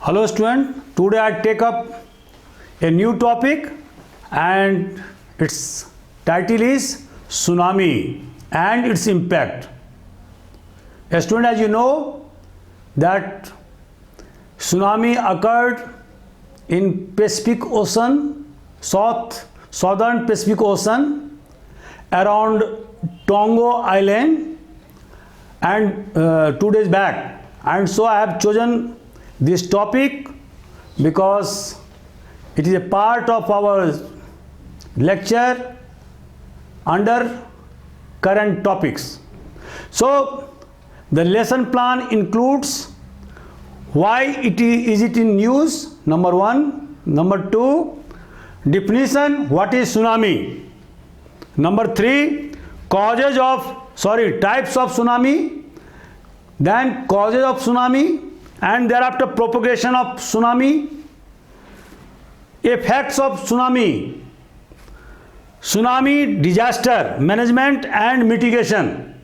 Hello student, today I take up a new topic and its title is Tsunami and its impact. A student, as you know that tsunami occurred in Pacific Ocean, southern Pacific Ocean around Tonga Island and 2 days back, and so I have chosen this topic because it is a part of our lecture under current topics. So the lesson plan includes why is it in news, number 1, number 2, definition what is tsunami, number 3, types of tsunami, then causes of tsunami, and thereafter propagation of tsunami, effects of tsunami, tsunami disaster management and mitigation,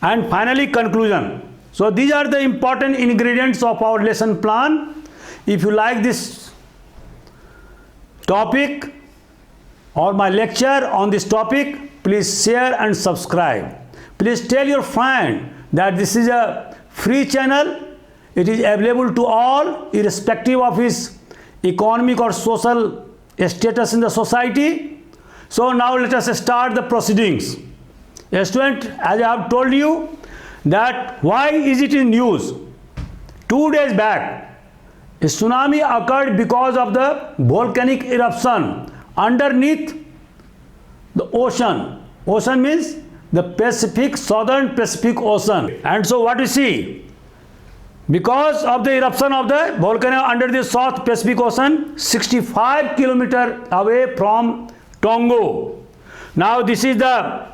and finally conclusion. So these are the important ingredients of our lesson plan. If you like this topic or my lecture on this topic, please share and subscribe. Please tell your friend that this is a free channel. It is available to all irrespective of his economic or social status in the society. So now let us start the proceedings. A student, as I have told you that why is it in news? 2 days back, a tsunami occurred because of the volcanic eruption underneath the ocean. Ocean means the Pacific, southern Pacific Ocean. And so what we see? Because of the eruption of the volcano under the South Pacific Ocean, 65 kilometers away from Tonga. Now this is the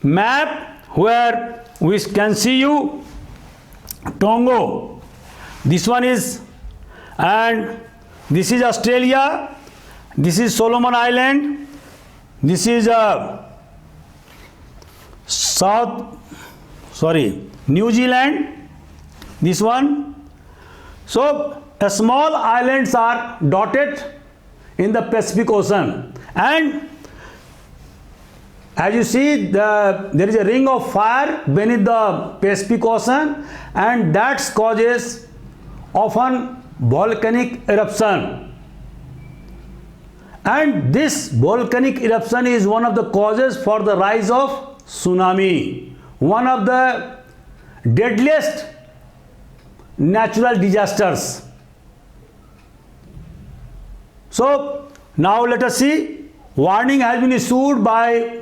map where we can see you Tonga. This one is, and this is Australia. This is Solomon Island. This is New Zealand, this one. So small islands are dotted in the Pacific Ocean, and as you see there is a ring of fire beneath the Pacific Ocean, and that causes often volcanic eruption, and this volcanic eruption is one of the causes for the rise of tsunami, one of the deadliest natural disasters. So now let us see. Warning has been issued by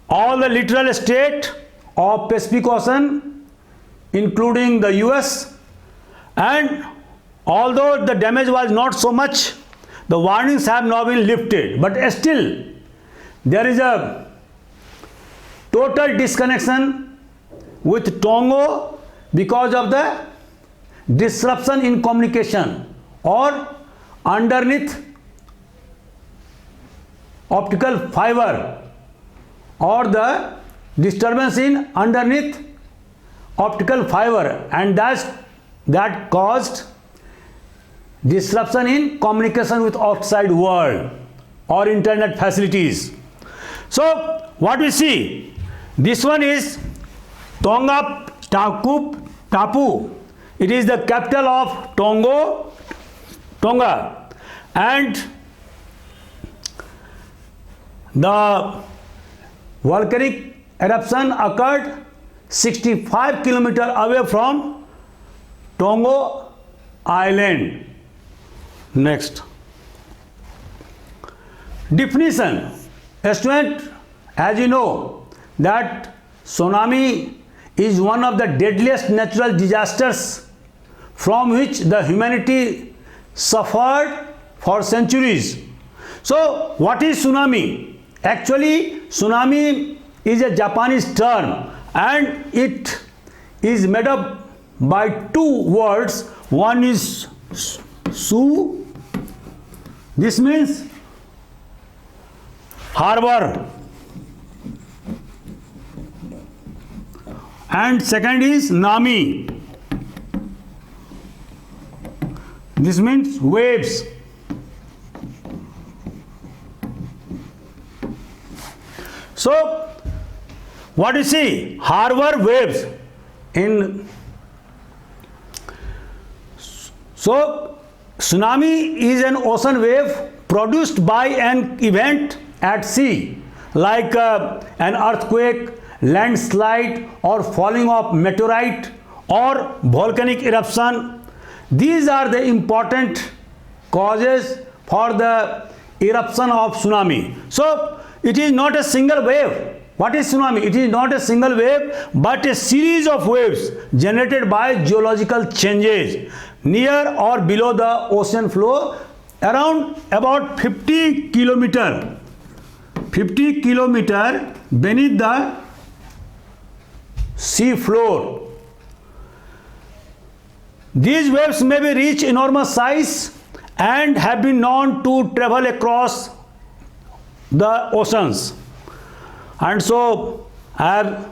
all the littoral state of Pacific Ocean, including the US, and although the damage was not so much, the warnings have now been lifted, but still there is a total disconnection with Tonga because of the disruption in communication or underneath optical fiber, or the disturbance in underneath optical fiber, and that caused disruption in communication with outside world or internet facilities. So what we see, this one is Tonga Tapu. It is the capital of Tonga, and the volcanic eruption occurred 65 kilometers away from Tonga Island. Next, definition. A student, as you know that tsunami is one of the deadliest natural disasters from which the humanity suffered for centuries. So what is tsunami? Actually, tsunami is a Japanese term, and it is made up by 2 words. One is su, this means harbor, and second is Nami. This means waves. So what you see, harbor waves in. So tsunami is an ocean wave produced by an event at sea, like an earthquake, landslide, or falling of meteorite or volcanic eruption. These are the important causes for the eruption of tsunami. So it is not a single wave. What is tsunami? It is not a single wave, but a series of waves generated by geological changes near or below the ocean floor around about 50 kilometer beneath the sea floor. These waves may be reach enormous size and have been known to travel across the oceans. And so I have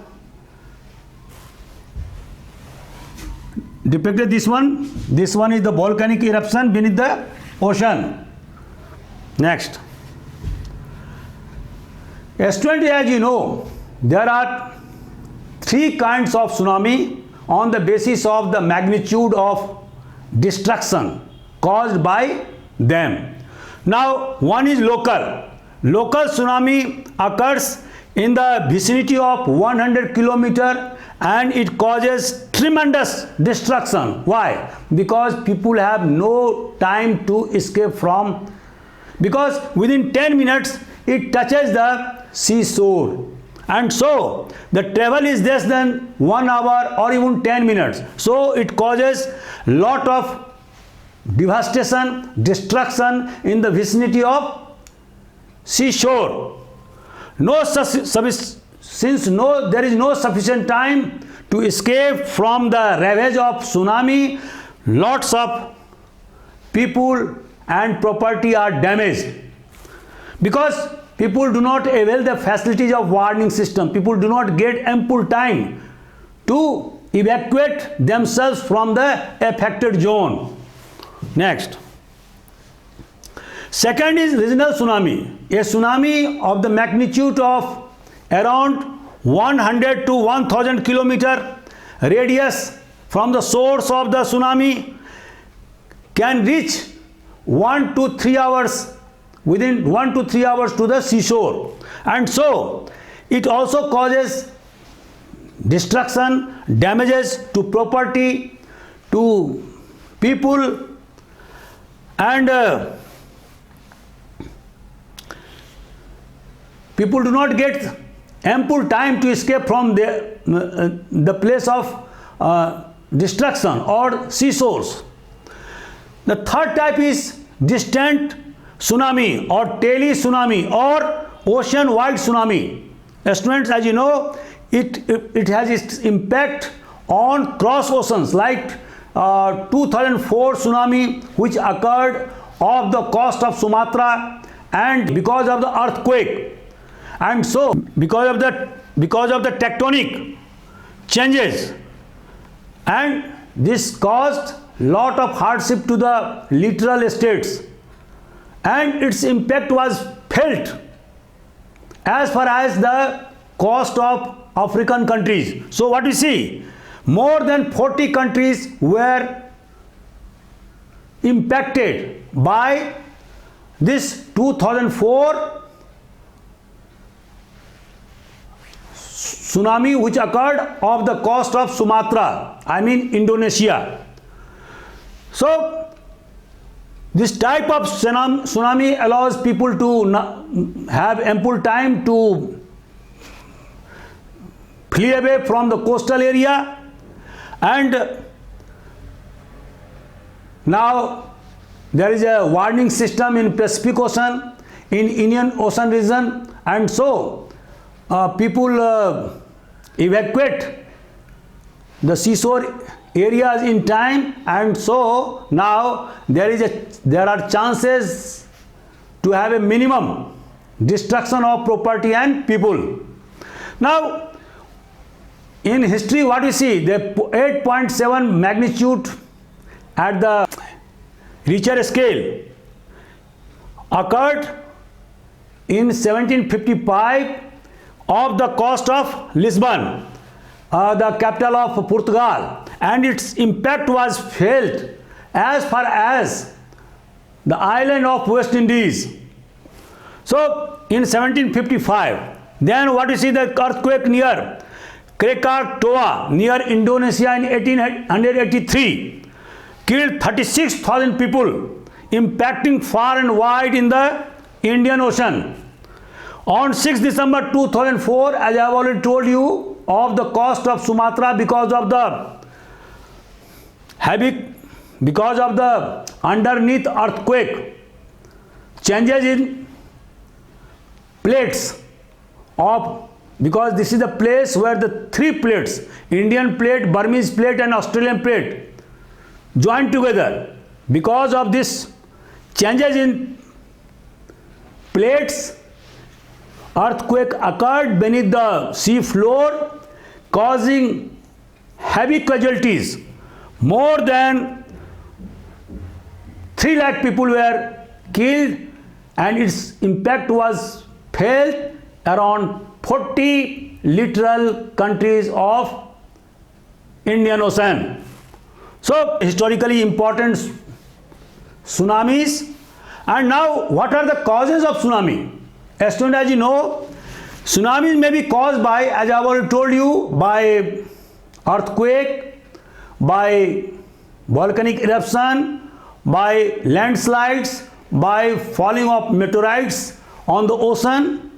depicted this one. This one is the volcanic eruption beneath the ocean. Next. S20, as you know, there are three kinds of tsunami on the basis of the magnitude of destruction caused by them. Now, one is local. Local tsunami occurs in the vicinity of 100 kilometer and it causes tremendous destruction. Why? Because people have no time to escape from, because within 10 minutes it touches the seashore, and so the travel is less than 1 hour or even 10 minutes. So it causes lot of devastation, destruction in the vicinity of seashore. Since there is no sufficient time to escape from the ravage of tsunami, lots of people and property are damaged, because people do not avail the facilities of warning system. People do not get ample time to evacuate themselves from the affected zone. Next. Second is regional tsunami. A tsunami of the magnitude of around 100 to 1000 kilometer radius from the source of the tsunami can reach 1 to 3 hours, within 1 to 3 hours to the seashore, and so it also causes destruction, damages to property, to people, and people do not get ample time to escape from the place of destruction or seashores. The third type is distant tsunami or tele tsunami or ocean wide tsunami. Students, as you know, it has its impact on cross oceans, like 2004 tsunami which occurred off the coast of Sumatra, and because of the earthquake, and so because of the tectonic changes, and this caused lot of hardship to the littoral estates, and its impact was felt as far as the coast of African countries. So what we see, more than 40 countries were impacted by this 2004 tsunami which occurred off the coast of Sumatra, I mean Indonesia. So this type of tsunami allows people to have ample time to flee away from the coastal area, and now there is a warning system in Pacific Ocean, in Indian Ocean region, and so people evacuate the seashore areas in time, and so now there are chances to have a minimum destruction of property and people. Now in history, what you see, the 8.7 magnitude at the Richter scale occurred in 1755 off the coast of Lisbon, the capital of Portugal, and its impact was felt as far as the island of West Indies. So in 1755, then what you see, the earthquake near Krakatoa near Indonesia in 1883 killed 36,000 people, impacting far and wide in the Indian Ocean. On 6 December 2004, as I have already told you, off the coast of Sumatra because of the underneath earthquake, changes in plates of, because this is the place where the three plates, Indian plate, Burmese plate and Australian plate, joined together. Because of this changes in plates, earthquake occurred beneath the sea floor, causing heavy casualties. More than 3 lakh people were killed, and its impact was felt around 40 literal countries of Indian Ocean. So historically important tsunamis. And now what are the causes of tsunami? As soon as you know, tsunamis may be caused by, as I have already told you, by earthquake, by volcanic eruption, by landslides, by falling of meteorites on the ocean.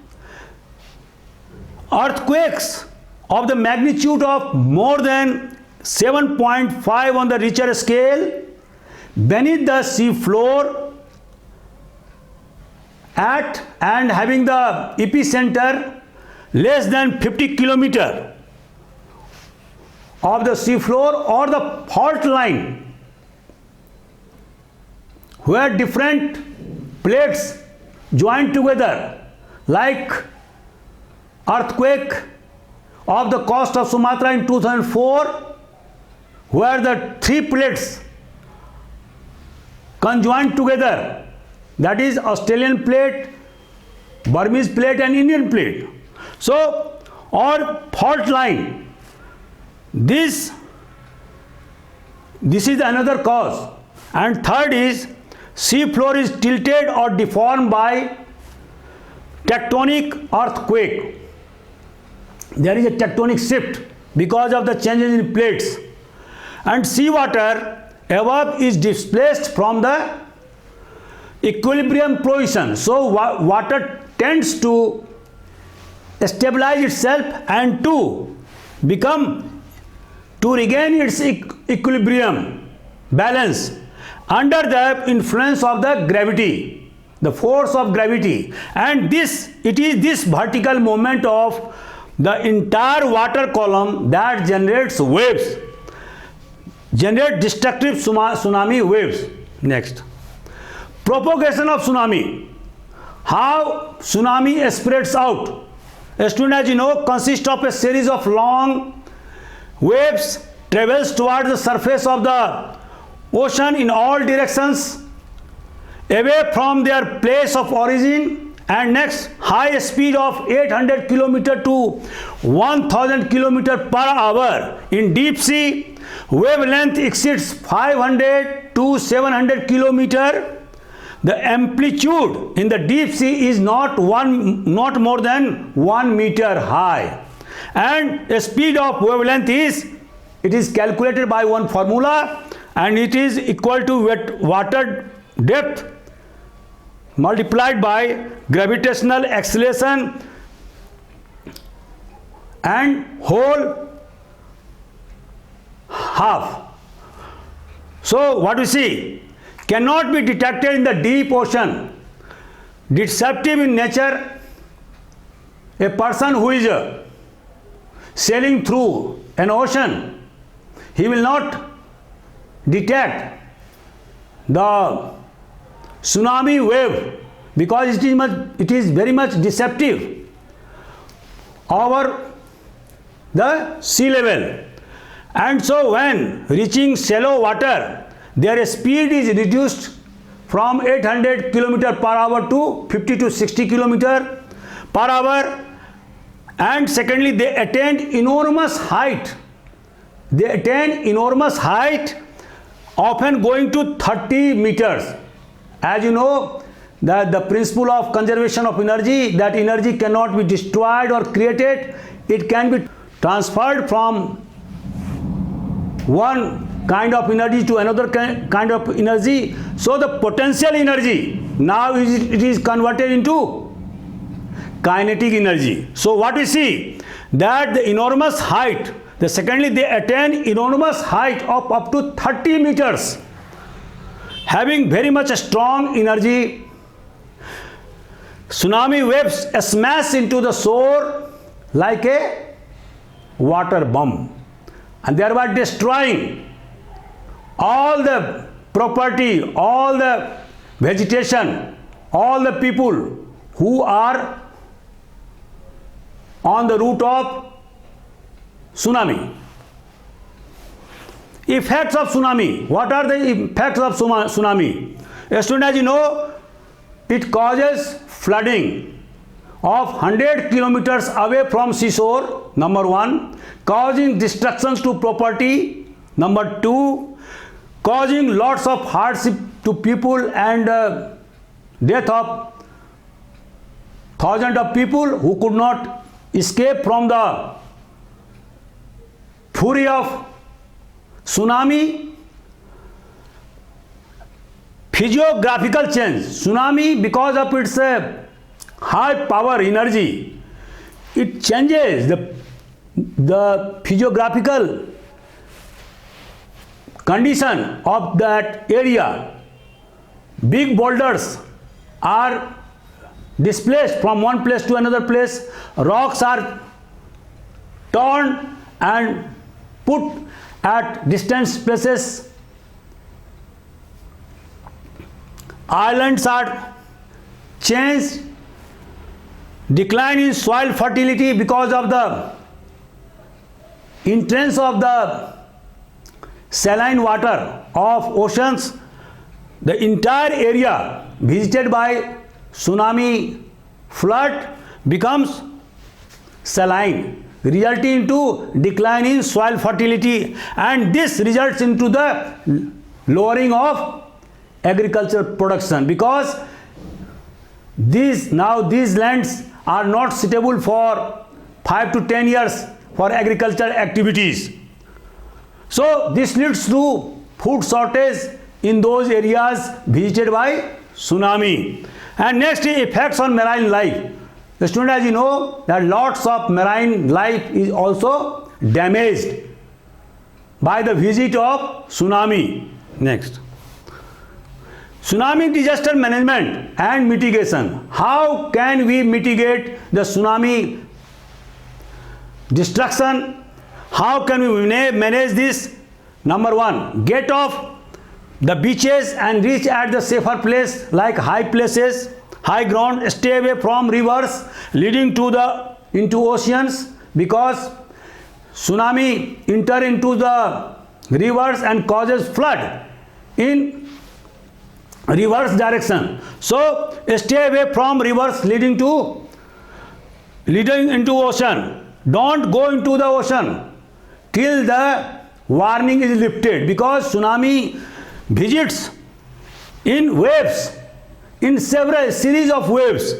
Earthquakes of the magnitude of more than 7.5 on the Richter scale beneath the sea floor at and having the epicenter less than 50 kilometer of the sea floor, or the fault line where different plates joined together, like earthquake of the coast of Sumatra in 2004, where the three plates conjoined together, that is Australian plate, Burmese plate and Indian plate. So, or fault line, this is another cause. And third is, sea floor is tilted or deformed by tectonic earthquake. There is a tectonic shift because of the changes in plates, and seawater above is displaced from the equilibrium position. So water tends to stabilize itself and to regain its equilibrium balance under the influence of the gravity, the force of gravity. And it is this vertical movement of the entire water column that generates waves, generate destructive tsunami waves. Next, propagation of tsunami. How tsunami spreads out? As soon as you know, consists of a series of long waves travels towards the surface of the ocean in all directions away from their place of origin, and next high speed of 800 km to 1000 km per hour. In deep sea, wavelength exceeds 500 to 700 km. The amplitude in the deep sea is not more than 1 meter high, and the speed of wavelength is calculated by one formula, and it is equal to water depth multiplied by gravitational acceleration and whole half. So what we see cannot be detected in the deep ocean. Deceptive in nature. A person who is sailing through an ocean, he will not detect the tsunami wave because it is very much deceptive. the sea level. And so when reaching shallow water, their speed is reduced from 800 km per hour to 50 to 60 km per hour. And secondly, they attained enormous height. They attain enormous height, often going to 30 meters. As you know, that the principle of conservation of energy, that energy cannot be destroyed or created. It can be transferred from one kind of energy to another kind of energy. So the potential energy now it is converted into kinetic energy. So what we see, that the enormous height, secondly they attain enormous height of up to 30 meters, having very much a strong energy. Tsunami waves smash into the shore like a water bomb, and thereby destroying all the property, all the vegetation, all the people who are on the route of tsunami. Effects of tsunami. What are the effects of tsunami? As soon as you know, it causes flooding of 100 kilometers away from seashore, number one, causing destructions to property, number two, causing lots of hardship to people and death of thousands of people who could not escape from the fury of tsunami. Physiographical change. Tsunami, because of its high power energy, it changes the physiographical condition of that area. Big boulders are displaced from one place to another place. Rocks are torn and put at distant places. Islands are changed. Decline in soil fertility because of the entrance of the saline water of oceans. The entire area visited by tsunami flood becomes saline, resulting into decline in soil fertility, and this results into the lowering of agricultural production, because these lands are not suitable for 5 to 10 years for agricultural activities. So this leads to food shortage in those areas visited by tsunami. And next is effects on marine life. The student, as you know, that lots of marine life is also damaged by the visit of tsunami. Next, tsunami disaster management and mitigation. How can we mitigate the tsunami destruction? How can we manage this? Number one, get off the beaches and reach at the safer place like high places, high ground. Stay away from rivers leading into oceans, because tsunami enter into the rivers and causes flood in reverse direction. So stay away from rivers leading into ocean. Don't go into the ocean till the warning is lifted, because tsunami visits in waves, in several series of waves.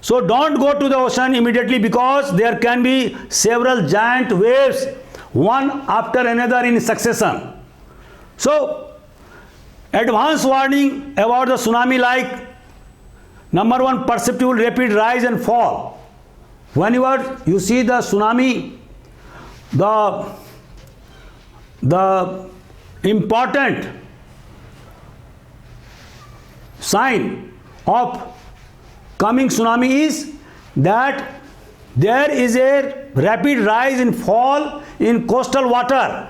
So don't go to the ocean immediately, because there can be several giant waves, one after another in succession. So advance warning about the tsunami, like number one, perceptible rapid rise and fall. Whenever you see the tsunami, the important sign of coming tsunami is that there is a rapid rise and fall in coastal water.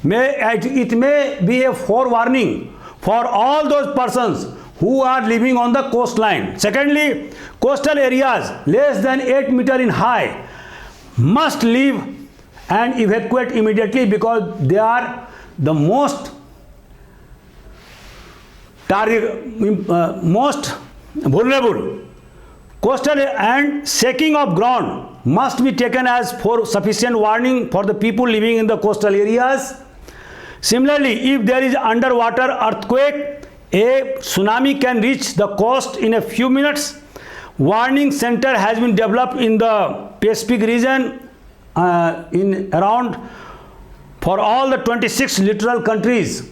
It may be a forewarning for all those persons who are living on the coastline. Secondly, coastal areas less than 8 meters in height must leave and evacuate immediately, because they are the most most vulnerable. Coastal and shaking of ground must be taken as for sufficient warning for the people living in the coastal areas. Similarly, if there is underwater earthquake, a tsunami can reach the coast in a few minutes. Warning center has been developed in the Pacific region in around for all the 26 littoral countries.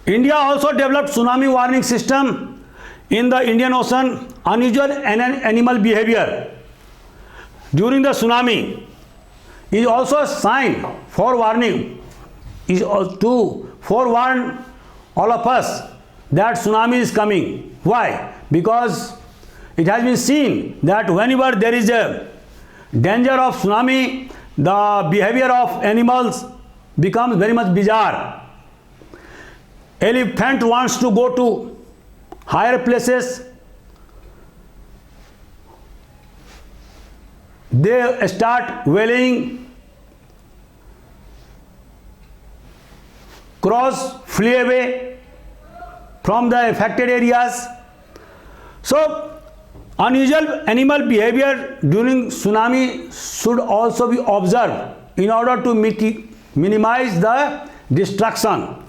India also developed tsunami warning system in the Indian Ocean. Unusual animal behavior during the tsunami is also a sign for warning, is to forewarn all of us that tsunami is coming. Why? Because it has been seen that whenever there is a danger of tsunami, the behavior of animals becomes very much bizarre. Elephant wants to go to higher places. They start wailing. Crows flee away from the affected areas. So, unusual animal behavior during tsunami should also be observed in order to minimize the destruction.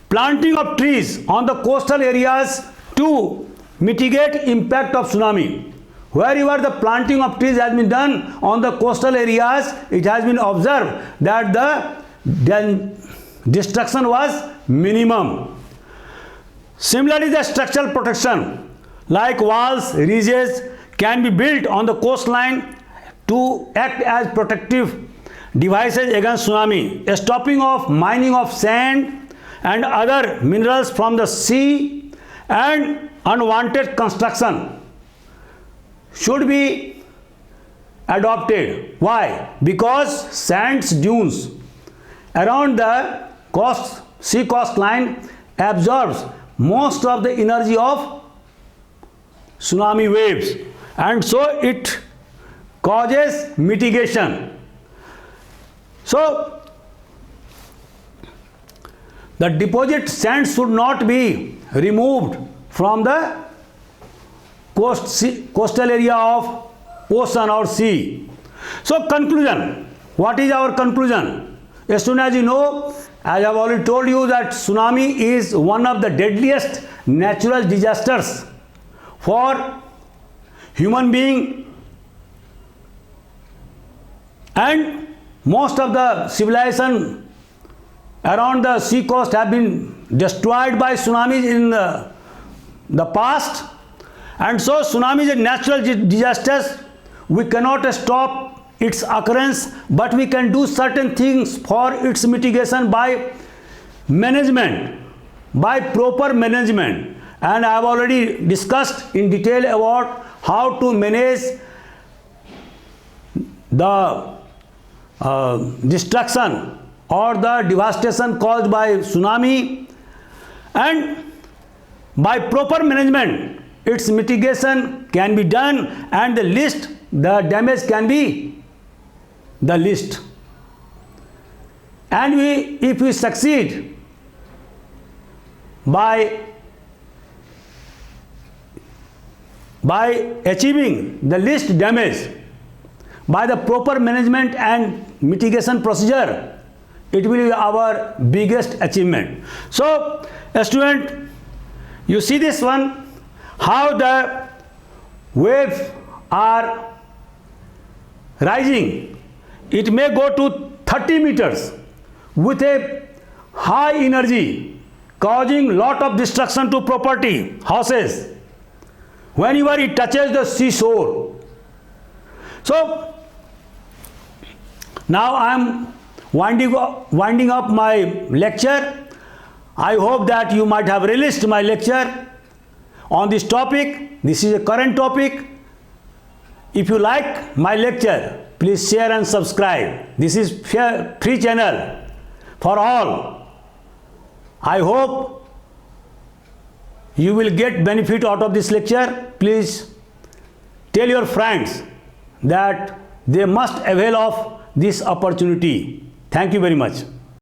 Planting of trees on the coastal areas to mitigate impact of tsunami. Wherever the planting of trees has been done on the coastal areas, it has been observed that the destruction was minimum. Similarly, the structural protection like walls, ridges can be built on the coastline to act as protective devices against tsunami. A stopping of mining of sand and other minerals from the sea and unwanted construction should be adopted. Why? Because sand dunes around the sea coastline absorbs most of the energy of tsunami waves, and so it causes mitigation. So the deposit sand should not be removed from the coastal area of ocean or sea. So conclusion, what is our conclusion? As soon as you know, as I have already told you, that tsunami is one of the deadliest natural disasters for human being, and most of the civilization around the sea coast have been destroyed by tsunamis in the past, and so tsunami is a natural disaster. We cannot stop its occurrence, but we can do certain things for its mitigation by management, by proper management. And I have already discussed in detail about how to manage the destruction or the devastation caused by tsunami, and by proper management its mitigation can be done, and the damage can be the least. And if we succeed by achieving the least damage by the proper management and mitigation procedure, it will be our biggest achievement. So, student, you see this one, how the waves are rising. It may go to 30 meters with a high energy, causing lot of destruction to property, houses, whenever it touches the seashore. So, now I am winding up my lecture. I hope that you might have relished my lecture on this topic. This is a current topic. If you like my lecture, please share and subscribe. This is free channel for all. I hope you will get benefit out of this lecture. Please tell your friends that they must avail of this opportunity. Thank you very much.